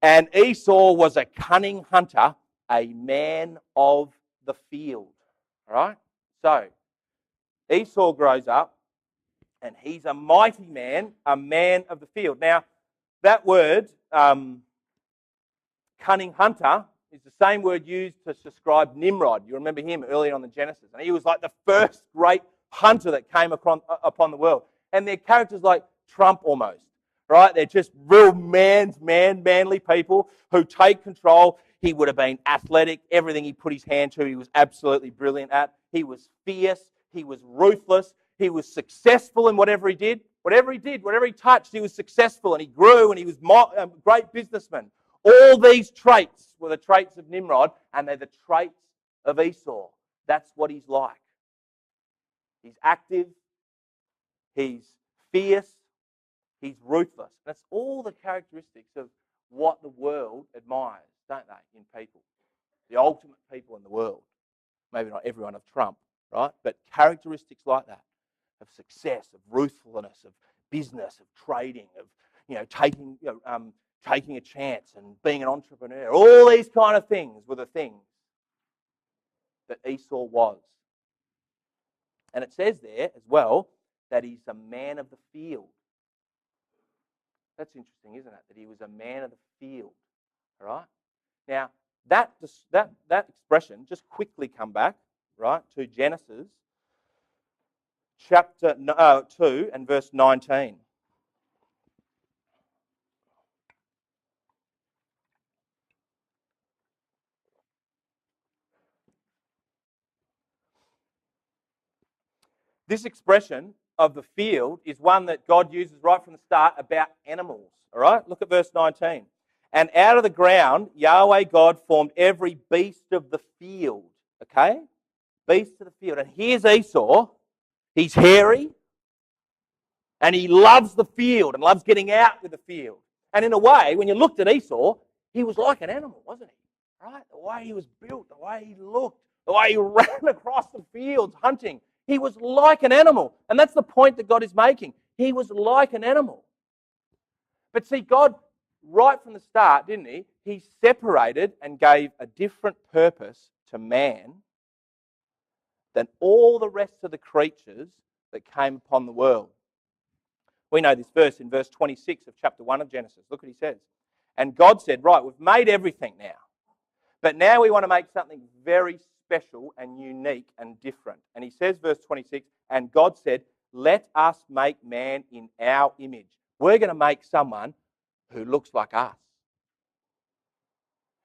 And Esau was a cunning hunter, a man of the field. All right? So, Esau grows up, and he's a mighty man, a man of the field. Now, that word, cunning hunter, is the same word used to describe Nimrod. You remember him early on in Genesis. And he was like the first great hunter that came upon the world. And they're characters like Trump almost, right? They're just real manly people who take control. He would have been athletic. Everything he put his hand to, he was absolutely brilliant at. He was fierce. He was ruthless. He was successful in whatever he did. Whatever he touched, he was successful, and he grew, and he was a great businessman. All these traits were the traits of Nimrod, and they're the traits of Esau. That's what he's like. He's active, he's fierce, he's ruthless. That's all the characteristics of what the world admires, don't they, in people? The ultimate people in the world. Maybe not everyone of Trump, right? But characteristics like that, of success, of ruthfulness, of business, of trading, of taking a chance and being an entrepreneur. All these kind of things were the things that Esau was. And it says there as well that he's a man of the field. That's interesting, isn't it? That he was a man of the field. All right? Now, that expression, just quickly come back, right, to Genesis chapter 2 and verse 19. This expression of the field is one that God uses right from the start about animals. All right? Look at verse 19. And out of the ground, Yahweh God formed every beast of the field. Okay? Beast of the field. And here's Esau. He's hairy. And he loves the field and loves getting out with the field. And in a way, when you looked at Esau, he was like an animal, wasn't he? Right? The way he was built, the way he looked, the way he ran across the fields hunting. He was like an animal. And that's the point that God is making. He was like an animal. But see, God, right from the start, didn't he? He separated and gave a different purpose to man than all the rest of the creatures that came upon the world. We know this verse in verse 26 of chapter 1 of Genesis. Look what he says. And God said, right, we've made everything now. But now we want to make something very special and unique and different. And he says, verse 26, and God said, let us make man in our image. We're going to make someone who looks like us.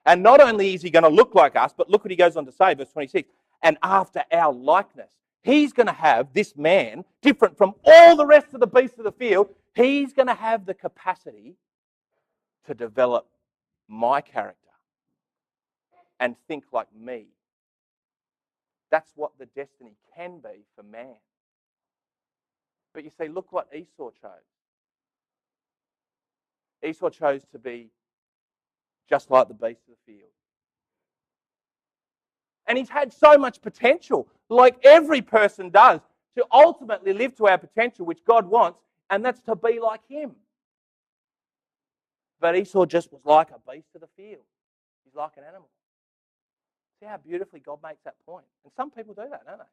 And not only is he going to look like us, but look what he goes on to say, verse 26, and after our likeness. He's going to have this man, different from all the rest of the beasts of the field, he's going to have the capacity to develop my character and think like me. That's what the destiny can be for man. But you see, look what Esau chose. Esau chose to be just like the beasts of the field. And he's had so much potential, like every person does, to ultimately live to our potential, which God wants, and that's to be like him. But Esau just was like a beast of the field. He's like an animal. See how beautifully God makes that point? And some people do that, don't they?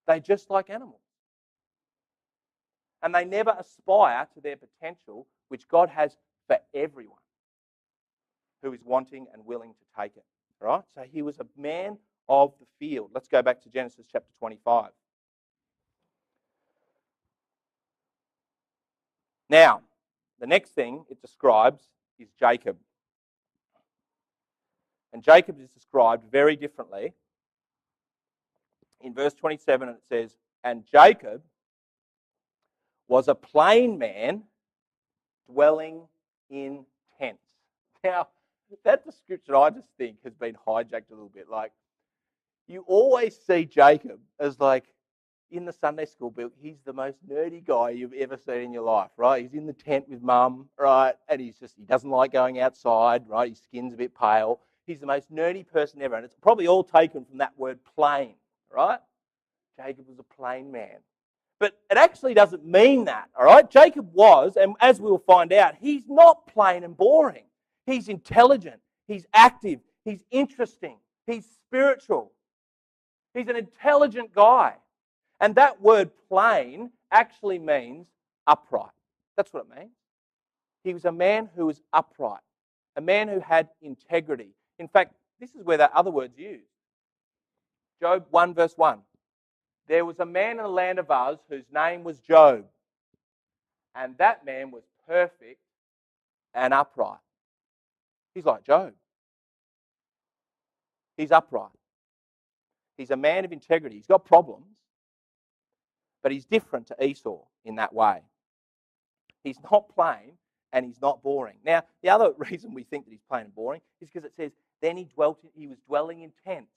They're just like animals. And they never aspire to their potential, which God has for everyone who is wanting and willing to take it. All right? So he was a man of the field. Let's go back to Genesis chapter 25. Now, the next thing it describes is Jacob. And Jacob is described very differently. In verse 27, it says, and Jacob was a plain man dwelling in tents. Now, that description, I just think, has been hijacked a little bit. Like, you always see Jacob as like, in the Sunday school book, he's the most nerdy guy you've ever seen in your life, right? He's in the tent with mum, right? And he doesn't like going outside, right? His skin's a bit pale. He's the most nerdy person ever. And it's probably all taken from that word plain, right? Jacob was a plain man. But it actually doesn't mean that, all right? Jacob was, and as we'll find out, he's not plain and boring. He's intelligent, he's active, he's interesting, he's spiritual. He's an intelligent guy. And that word plain actually means upright. That's what it means. He was a man who was upright, a man who had integrity. In fact, this is where that other word's used. Job 1 verse 1. There was a man in the land of Uz whose name was Job, and that man was perfect and upright. He's like Job. He's upright. He's a man of integrity. He's got problems, but he's different to Esau in that way. He's not plain and he's not boring. Now, the other reason we think that he's plain and boring is because it says, then he was dwelling in tents.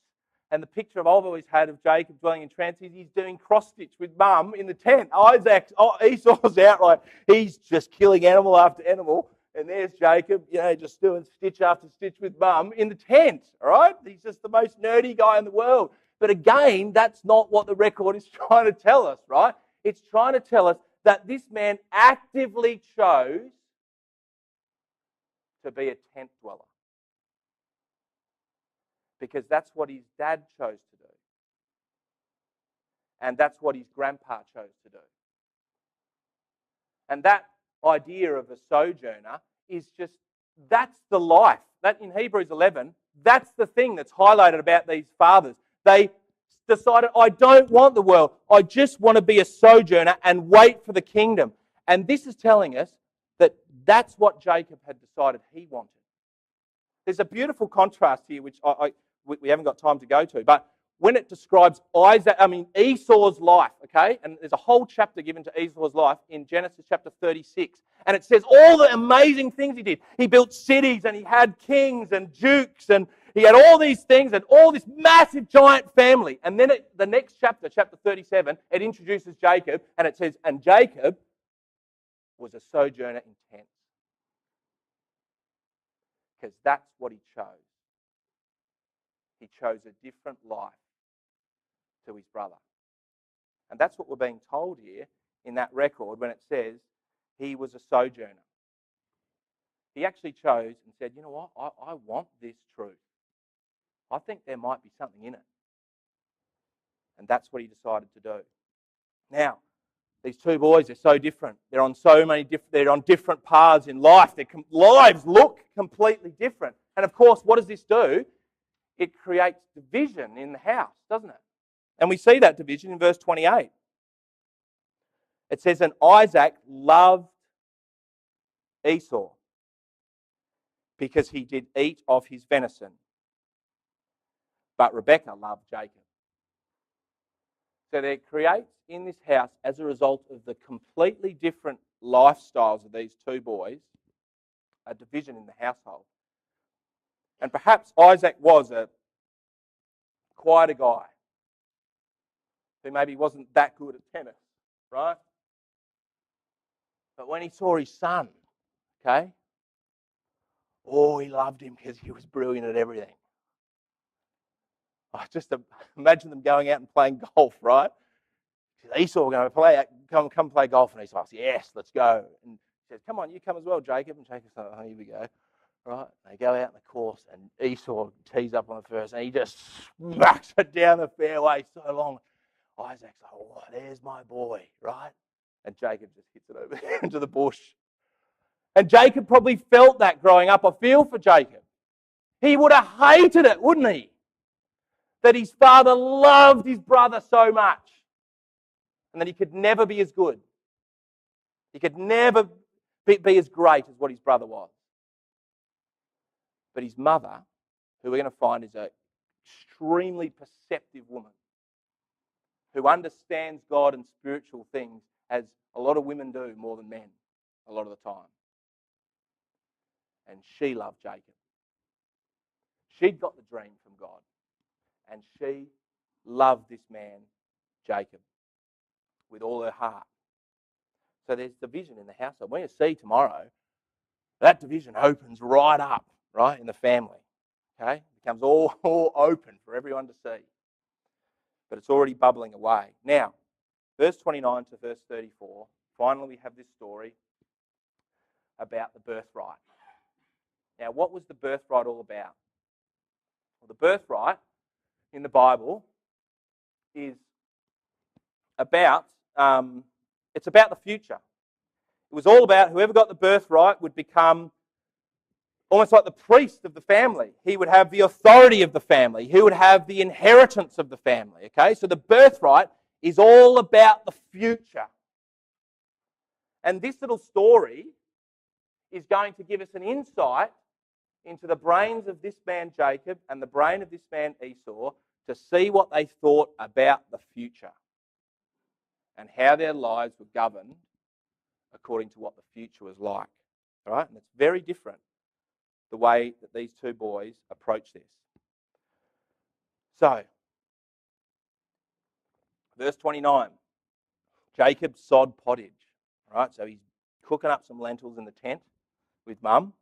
And the picture I've always had of Jacob dwelling in tents is he's doing cross-stitch with mum in the tent. Esau's out like he's just killing animal after animal. And there's Jacob, just doing stitch after stitch with mum in the tent, all right? He's just the most nerdy guy in the world. But again, that's not what the record is trying to tell us, right? It's trying to tell us that this man actively chose to be a tent dweller. Because that's what his dad chose to do. And that's what his grandpa chose to do. And that idea of a sojourner is just, that's the life. That in Hebrews 11, that's the thing that's highlighted about these fathers. They decided, I don't want the world. I just want to be a sojourner and wait for the kingdom. And this is telling us that that's what Jacob had decided he wanted. There's a beautiful contrast here, which we haven't got time to go to, but when it describes Esau's life, okay, and there's a whole chapter given to Esau's life in Genesis chapter 36, and it says all the amazing things he did. He built cities, and he had kings and dukes, and he had all these things, and all this massive giant family. And then the next chapter, chapter 37, it introduces Jacob, and it says, and Jacob was a sojourner in tents. Because that's what he chose. He chose a different life to his brother. And that's what we're being told here in that record when it says he was a sojourner. He actually chose and said, you know what, I want this truth. I think there might be something in it. And that's what he decided to do. Now, these two boys are so different. They're on different paths in life. Their lives look completely different. And of course, what does this do? It creates division in the house, doesn't it? And we see that division in verse 28. It says, and Isaac loved Esau because he did eat of his venison, but Rebekah loved Jacob. So there creates in this house, as a result of the completely different lifestyles of these two boys, a division in the household. And perhaps Isaac was quite a guy who maybe wasn't that good at tennis, right? But when he saw his son, okay, he loved him because he was brilliant at everything. I just imagine them going out and playing golf, right? Esau going to come play golf, and Esau says, yes, let's go. And he says, come on, you come as well, Jacob. And Jacob's like, here we go. Right? They go out in the course, and Esau tees up on the first, and he just smacks it down the fairway so long. Isaac's like, oh, there's my boy, right? And Jacob just hits it over into the bush. And Jacob probably felt that growing up. I feel for Jacob. He would have hated it, wouldn't he? That his father loved his brother so much, and that he could never be as good. He could never be as great as what his brother was. But his mother, who we're going to find is an extremely perceptive woman, who understands God and spiritual things as a lot of women do more than men a lot of the time. And she loved Jacob. She'd got the dream from God. And she loved this man, Jacob, with all her heart. So there's division in the household. When you see tomorrow, that division opens right up, right, in the family. Okay? It becomes all open for everyone to see. But it's already bubbling away. Now, verse 29 to verse 34, finally we have this story about the birthright. Now, what was the birthright all about? Well, the birthright in the Bible is about, it's about the future. It was all about whoever got the birthright would become almost like the priest of the family. He would have the authority of the family. He would have the inheritance of the family. Okay, so the birthright is all about the future. And this little story is going to give us an insight into the brains of this man Jacob and the brain of this man Esau to see what they thought about the future and how their lives were governed according to what the future was like. All right? And it's very different, the way that these two boys approach this. So, verse 29, Jacob sod pottage. All right? So he's cooking up some lentils in the tent with Mum.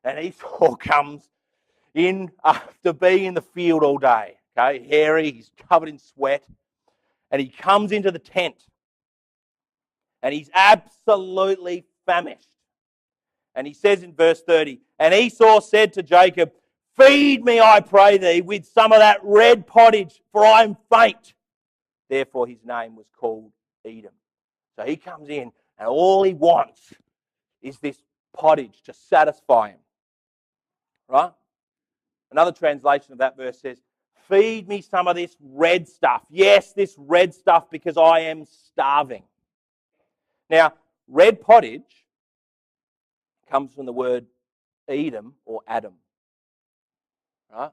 And Esau comes in after being in the field all day. Okay, hairy, he's covered in sweat. And he comes into the tent. And he's absolutely famished. And he says in verse 30, and Esau said to Jacob, feed me, I pray thee, with some of that red pottage, for I am faint. Therefore his name was called Edom. So he comes in, and all he wants is this pottage to satisfy him. Right? Another translation of that verse says, feed me some of this red stuff. Yes, this red stuff, because I am starving. Now, red pottage comes from the word Edom or Adam. Right?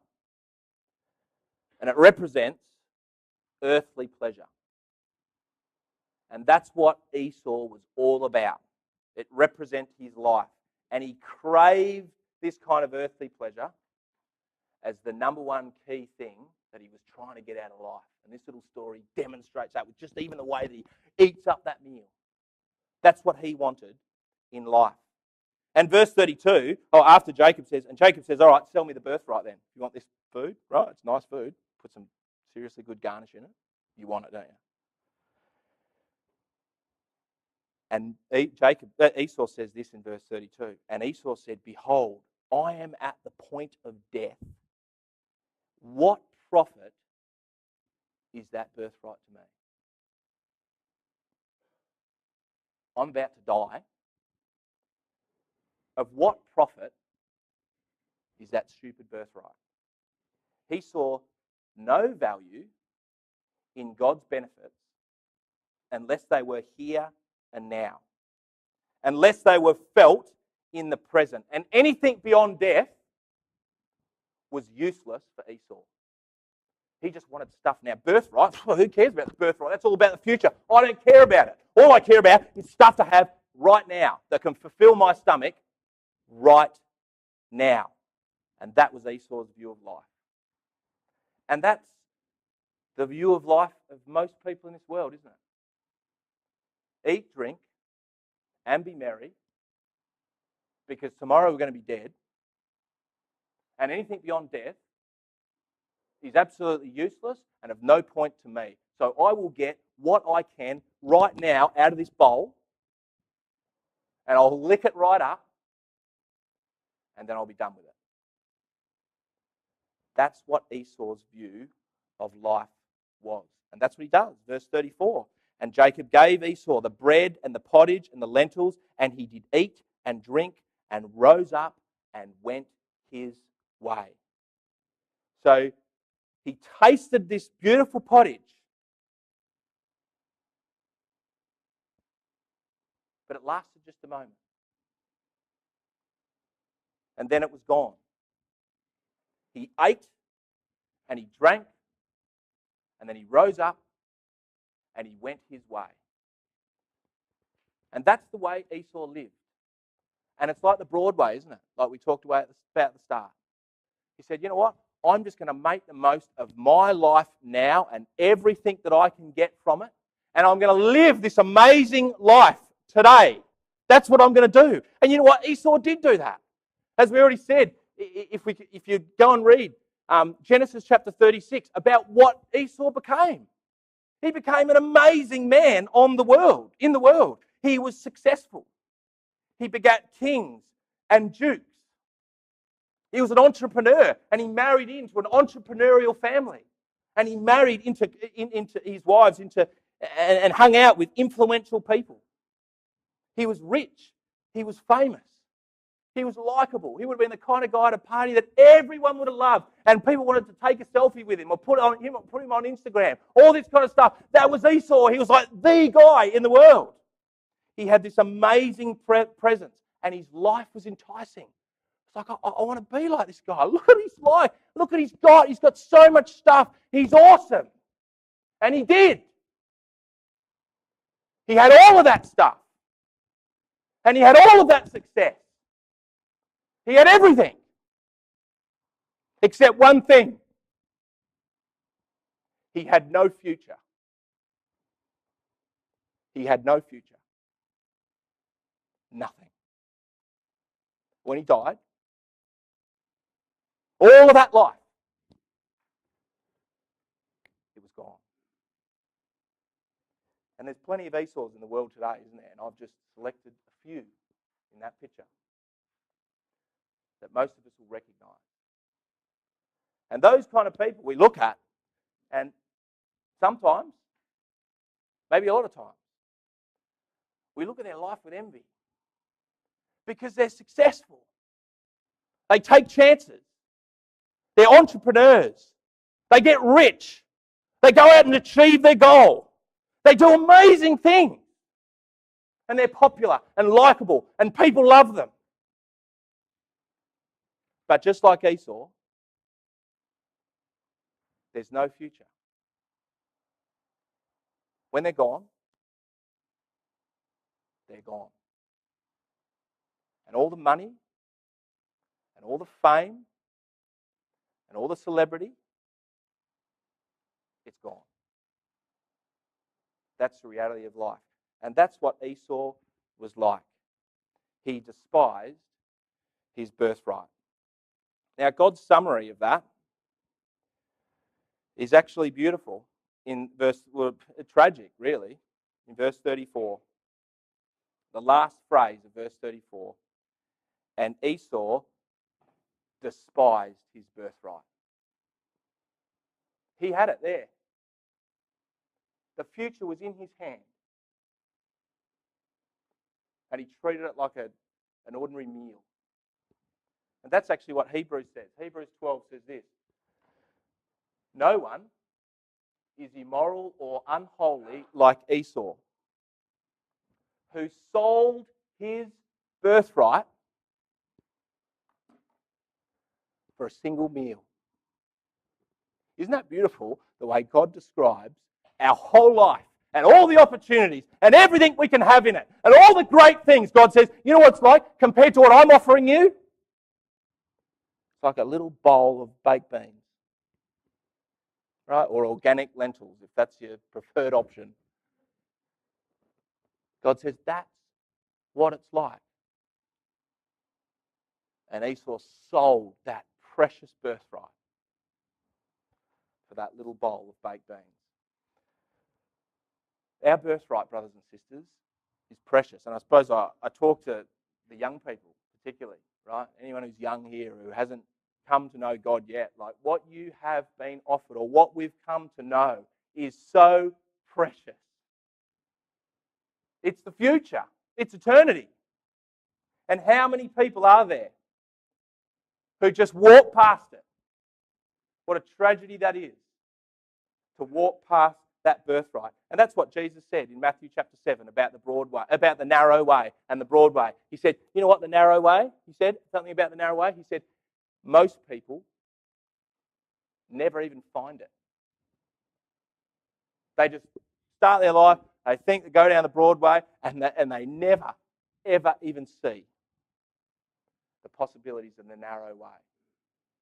And it represents earthly pleasure. And that's what Esau was all about. It represents his life. And he craved this kind of earthly pleasure as the number one key thing that he was trying to get out of life. And this little story demonstrates that with just even the way that he eats up that meal. That's what he wanted in life. And verse 32, after Jacob says, all right, sell me the birthright then. You want this food? Right, it's nice food. Put some seriously good garnish in it. You want it, don't you? And Esau says this in verse 32. And Esau said, behold, I am at the point of death. What profit is that birthright to me? I'm about to die. Of what profit is that stupid birthright? He saw no value in God's benefits unless they were here and now. Unless they were felt in the present. And anything beyond death was useless for Esau. He just wanted stuff now. Birthright, who cares about the birthright? That's all about the future. I don't care about it. All I care about is stuff to have right now that can fulfill my stomach right now. And that was Esau's view of life. And that's the view of life of most people in this world, isn't it? Eat, drink, and be merry, because tomorrow we're going to be dead. And anything beyond death is absolutely useless and of no point to me. So I will get what I can right now out of this bowl, and I'll lick it right up, and then I'll be done with it. That's what Esau's view of life was. And that's what he does. Verse 34. And Jacob gave Esau the bread and the pottage and the lentils, and he did eat and drink and rose up and went his way. So he tasted this beautiful pottage, but it lasted just a moment. And then it was gone. He ate and he drank, and then he rose up and he went his way. And that's the way Esau lived. And it's like the Broadway, isn't it? Like we talked about at the start. He said, you know what? I'm just going to make the most of my life now and everything that I can get from it. And I'm going to live this amazing life today. That's what I'm going to do. And you know what? Esau did do that. As we already said, if you go and read Genesis chapter 36 about what Esau became. He became an amazing man in the world. He was successful. He begat kings and dukes. He was an entrepreneur, and he married into an entrepreneurial family. And he married into his wives and hung out with influential people. He was rich. He was famous. He was likable. He would have been the kind of guy at a party that everyone would have loved, and people wanted to take a selfie with him or put him on Instagram. All this kind of stuff. That was Esau. He was like the guy in the world. He had this amazing presence, and his life was enticing. It's like, I want to be like this guy. Look at his life. Look at his God. He's got so much stuff. He's awesome. And he did. He had all of that stuff. And he had all of that success. He had everything. Except one thing. He had no future. He had no future. Nothing. When he died, all of that life, it was gone. And there's plenty of Esau's in the world today, isn't there? And I've just selected a few in that picture that most of us will recognise. And those kind of people we look at, and sometimes, maybe a lot of times, we look at their life with envy because they're successful. They take chances. They're entrepreneurs. They get rich. They go out and achieve their goal. They do amazing things. And they're popular and likable and people love them. But just like Esau, there's no future. When they're gone, they're gone. And all the money and all the fame and all the celebrity, it's gone. That's the reality of life. And that's what Esau was like. He despised his birthright. Now, God's summary of that is actually beautiful in tragic, really, in verse 34. The last phrase of verse 34. And Esau despised his birthright. He had it there. The future was in his hand. And he treated it like an ordinary meal. And that's actually what Hebrews says. Hebrews 12 says this. No one is immoral or unholy like Esau, who sold his birthright for a single meal. Isn't that beautiful, the way God describes our whole life and all the opportunities and everything we can have in it and all the great things? God says, you know what it's like compared to what I'm offering you? It's like a little bowl of baked beans, right? Or organic lentils, if that's your preferred option. God says, that's what it's like. And Esau sold that precious birthright for that little bowl of baked beans. Our birthright, brothers and sisters, is precious. And I suppose I talk to the young people particularly, right? Anyone who's young here who hasn't come to know God yet, like what you have been offered or what we've come to know is so precious. It's the future. It's eternity. And how many people are there who just walk past it? What a tragedy that is, to walk past that birthright. And that's what Jesus said in Matthew chapter 7 about the broad way, about the narrow way and the broad way. He said, you know what the narrow way? He said something about the narrow way. He said, most people never even find it. They just start their life, they think they go down the broad way, and they never, ever even see the possibilities in the narrow way.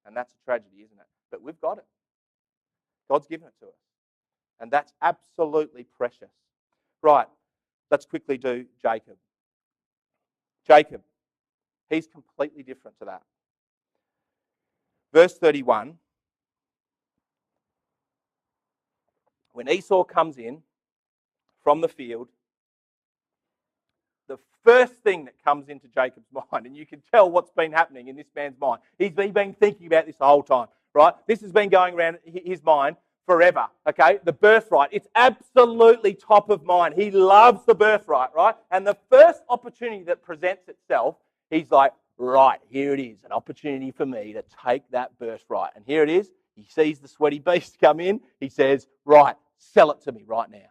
And that's a tragedy, isn't it? But we've got it. God's given it to us. And that's absolutely precious. Right, let's quickly do Jacob. Jacob, he's completely different to that. Verse 31, When Esau comes in from the field, the first thing that comes into Jacob's mind, and you can tell what's been happening in this man's mind, he's been thinking about this the whole time, right? This has been going around his mind forever, okay? The birthright, it's absolutely top of mind. He loves the birthright, right? And the first opportunity that presents itself, he's like, right, here it is, an opportunity for me to take that birthright. And here it is. He sees the sweaty beast come in. He says, right, sell it to me right now.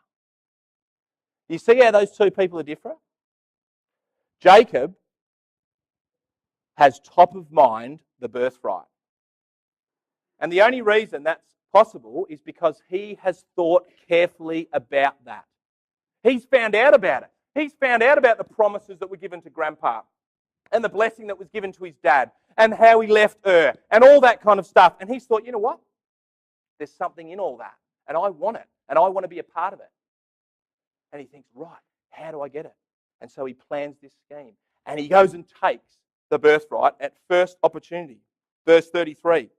You see how those two people are different? Jacob has top of mind the birthright. And the only reason that's possible is because he has thought carefully about that. He's found out about it. He's found out about the promises that were given to Grandpa and the blessing that was given to his dad and how he left and all that kind of stuff. And he's thought, you know what? There's something in all that and I want it and I want to be a part of it. And he thinks, right, how do I get it? And so he plans this scheme. And he goes and takes the birthright at first opportunity. Verse 33.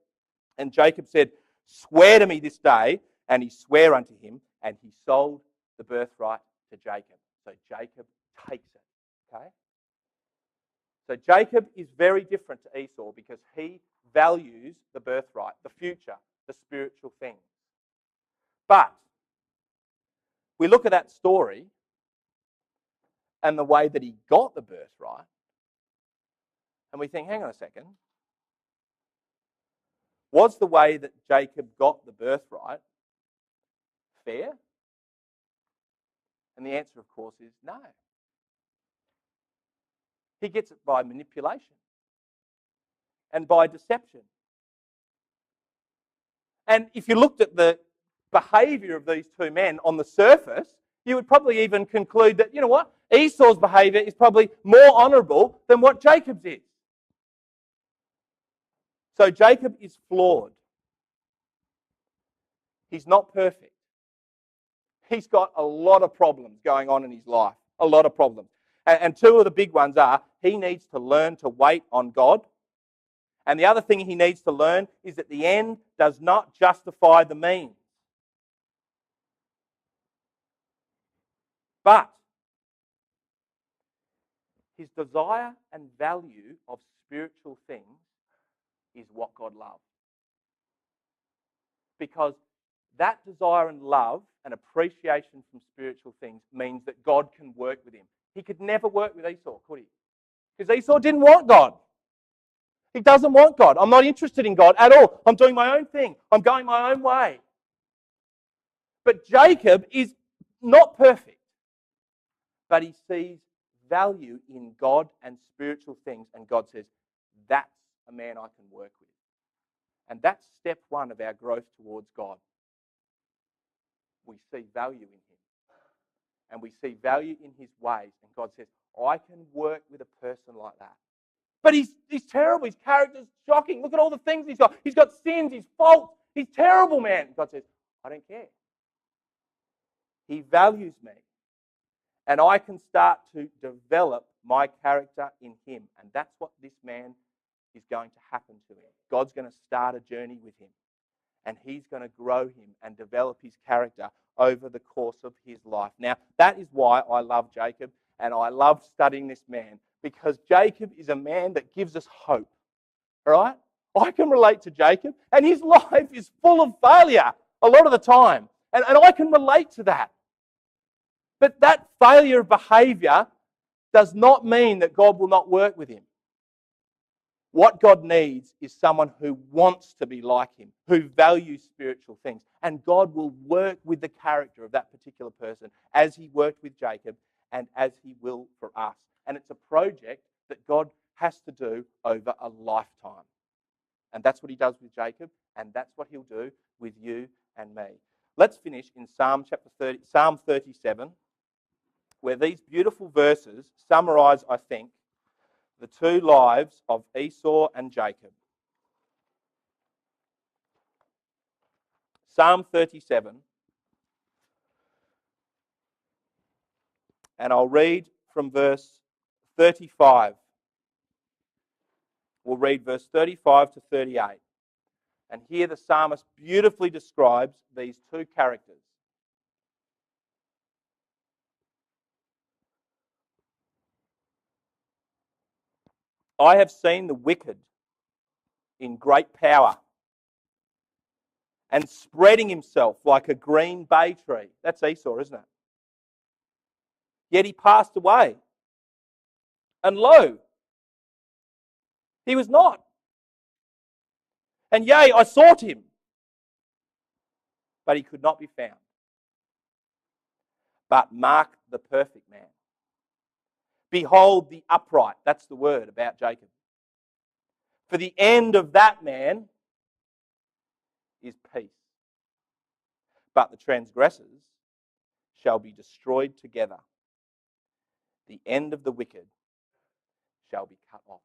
And Jacob said, swear to me this day. And he sware unto him, and he sold the birthright to Jacob. So Jacob takes it. Okay? So Jacob is very different to Esau because he values the birthright, the future, the spiritual things. But we look at that story and the way that he got the birthright, and we think, hang on a second. Was the way that Jacob got the birthright fair? And the answer, of course, is no. He gets it by manipulation and by deception. And if you looked at the behaviour of these two men on the surface, you would probably even conclude that, you know what, Esau's behaviour is probably more honourable than what Jacob's is. So Jacob is flawed. He's not perfect. He's got a lot of problems going on in his life, a lot of problems. And two of the big ones are he needs to learn to wait on God. And the other thing he needs to learn is that the end does not justify the means. But his desire and value of spiritual things is what God loves. Because that desire and love and appreciation from spiritual things means that God can work with him. He could never work with Esau, could he? Because Esau didn't want God. He doesn't want God. I'm not interested in God at all. I'm doing my own thing. I'm going my own way. But Jacob is not perfect. But he sees value in God and spiritual things. And God says, that's a man I can work with. And that's step one of our growth towards God. We see value in him. And we see value in his ways. And God says, I can work with a person like that. But he's terrible. His character's shocking. Look at all the things he's got. He's got sins, his faults. He's terrible, man. God says, I don't care. He values me. And I can start to develop my character in him. And that's what this man is going to happen to him. God's going to start a journey with him. And he's going to grow him and develop his character over the course of his life. Now, that is why I love Jacob and I love studying this man, because Jacob is a man that gives us hope. All right? I can relate to Jacob, and his life is full of failure a lot of the time. And I can relate to that. But that failure of behaviour does not mean that God will not work with him. What God needs is someone who wants to be like him, who values spiritual things. And God will work with the character of that particular person as he worked with Jacob and as he will for us. And it's a project that God has to do over a lifetime. And that's what he does with Jacob, and that's what he'll do with you and me. Let's finish in Psalm 37, where these beautiful verses summarize, I think, the two lives of Esau and Jacob. Psalm 37, and I'll read from verse 35. We'll read verse 35 to 38. And here the psalmist beautifully describes these two characters, I have seen the wicked in great power and spreading himself like a green bay tree. That's Esau, isn't it? Yet he passed away. And lo, he was not. And yea, I sought him, but he could not be found. But mark the perfect man. Behold the upright. That's the word about Jacob. For the end of that man is peace. But the transgressors shall be destroyed together. The end of the wicked shall be cut off.